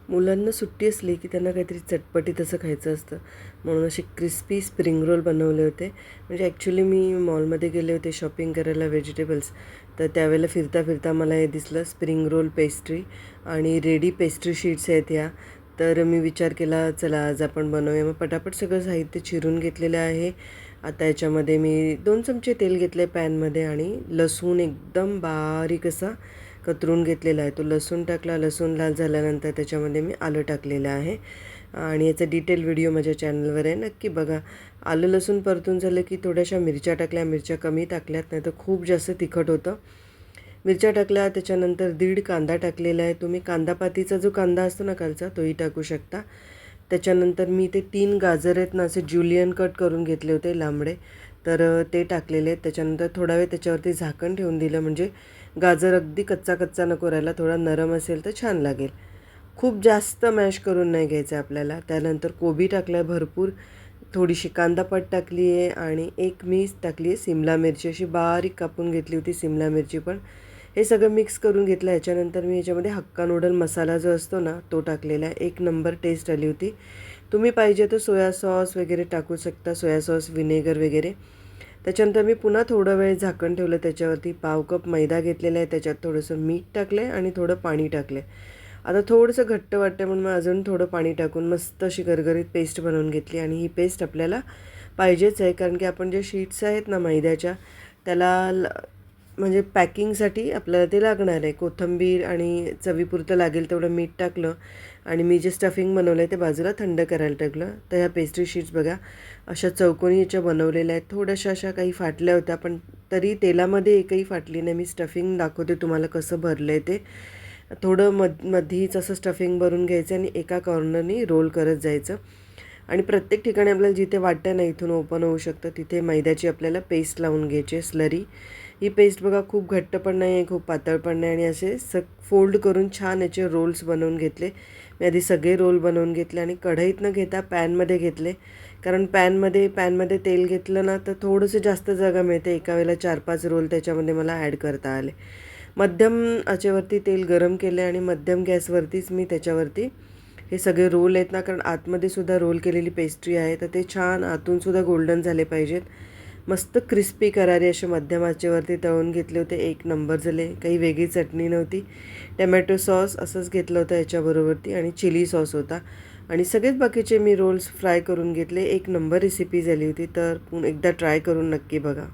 मुलांना सुट्टी असली की त्यांना काहीतरी चटपटीत असं खायचं असतं, म्हणून असे क्रिस्पी स्प्रिंग रोल बनवले होते. म्हणजे ॲक्च्युली मी मॉलमध्ये गेले होते शॉपिंग करायला व्हेजिटेबल्स, तर त्यावेळेला फिरता फिरता मला हे दिसलं स्प्रिंग रोल पेस्ट्री आणि रेडी पेस्ट्री शीट्स आहेत ह्या. तर मी विचार केला चला आज आपण बनवूया. मग पटापट सगळं साहित्य चिरून घेतलेलं आहे. आता याच्यामध्ये मी 2 चमचे तेल घेतले पॅनमध्ये आणि लसूण एकदम बारीक असा कतरून घेतलेला आहे. तो लसूण टाकला. लसूण लाल झाल्यानंतर त्याच्यामध्ये मी आलं टाकलेलं आहे आणि याचा डिटेल व्हिडिओ माझ्या चॅनलवर आहे, नक्की बघा. आलं लसूण परतून झालं की थोड्याशा मिरच्या टाकल्या. मिरच्या कमी टाकल्यात, नाही तर खूप जास्त तिखट होतं. मिरच्या टाकल्या. त्याच्यानंतर दीड कांदा टाकलेला आहे. तुम्ही कांदापातीचा जो कांदा असतो ना कालचा, तोही टाकू शकता. त्याच्यानंतर मी ते 3 गाजर आहेत ना असे ज्युलियन कट करून घेतले होते लांबडे, तर ते टाकलेले आहेत. त्याच्यानंतर थोडा वेळ त्याच्यावरती झाकण ठेवून दिलं, म्हणजे गाजर अगदी कच्चा कच्चा नको राहायला, थोडा नरम असेल तर छान लागेल. खूप जास्त मॅश करून नाही घ्यायचं आपल्याला. त्यानंतर कोबी टाकला आहे भरपूर, थोडीशी कांदापात टाकली आहे आणि एक मी टाकली आहे सिमला मिरची, अशी बारीक कापून घेतली होती सिमला मिरची पण. हे सगळं मिक्स करून घेतलं. याच्यानंतर मी याच्यामध्ये हक्का नूडल मसाला जो असतो ना तो टाकलेला आहे. एक नंबर टेस्ट आली होती. तुम्ही पाहिजे तर सोया सॉस वगैरे टाकू शकता, सोया सॉस विनेगर वगैरे. त्याच्यानंतर मी पुन्हा थोडा वेळ झाकण ठेवलं. त्याच्यावरती पाव कप मैदा घेतलेला आहे, त्याच्यात थोडंसं मीठ टाकलं आहे आणि थोडं पाणी टाकलं आहे. आता थोडंसं घट्ट वाटतं म्हणून मग अजून थोडं पाणी टाकून मस्त अशी गरगरीत पेस्ट बनवून घेतली. आणि ही पेस्ट आपल्याला पाहिजेच आहे, कारण की आपण जे शीट्स आहेत ना मैद्याच्या त्याला म्हणजे पॅकिंगसाठी आपल्याला ते लागणार आहे. कोथिंबीर आणि चवीपुरतं लागेल तेवढं मीठ टाकलं आणि मी जे स्टफिंग बनवलं आहे ते बाजूला थंड करायला टाकलं. तर ह्या पेस्ट्री शीट्स बघा अशा चौकोनी याच्या बनवलेल्या आहेत. थोड्याशा अशा काही फाटल्या होत्या, पण तरी तेलामध्ये एकही फाटली नाही. मी स्टफिंग दाखवते तुम्हाला कसं भरलं आहे ते. थोडं मधीच असं स्टफिंग भरून घ्यायचं आणि एका कॉर्नरनी रोल करत जायचं. आणि प्रत्येक ठिकाणी आपल्याला जिथे वाटतं ना इथून ओपन होऊ शकतं तिथे मैद्याची आपल्याला पेस्ट लावून घ्यायची आहे, स्लरी. ही पेस्ट बघा खूप घट्ट पण नाही आहे, खूप पातळ पण नाही, आणि असे फोल्ड करून छान याचे रोल्स बनवून घेतले. मी आधी सगळे रोल बनवून घेतले आणि कढईत न घेता पॅनमध्ये घेतले, कारण पॅनमध्ये तेल घेतलं ना तर थोडंसं जास्त जागा मिळते. एका वेळेला 4-5 रोल त्याच्यामध्ये मला ॲड करता आले. मध्यम आचेवरती तेल गरम केले आणि मध्यम गॅसवरतीच मी त्याच्यावरती हे सगळे रोल आहेत ना, कारण आतमध्ये सुद्धा रोल केलेली पेस्ट्री आहे, तर ते छान आतूनसुद्धा गोल्डन झाले पाहिजेत. मस्त क्रिस्पी करारी असे मध्यम आचेवरती तळून घेतले होते. एक नंबर झाले. काही वेगळी चटणी नव्हती. टमॅटो सॉस असंच घेतलं होतं याच्याबरोबरती आणि चिली सॉस होता. आणि सगळेच बाकीचे मी रोल्स फ्राय करून घेतले. एक नंबर रेसिपी झाली होती. तर एकदा ट्राय करून नक्की बघा.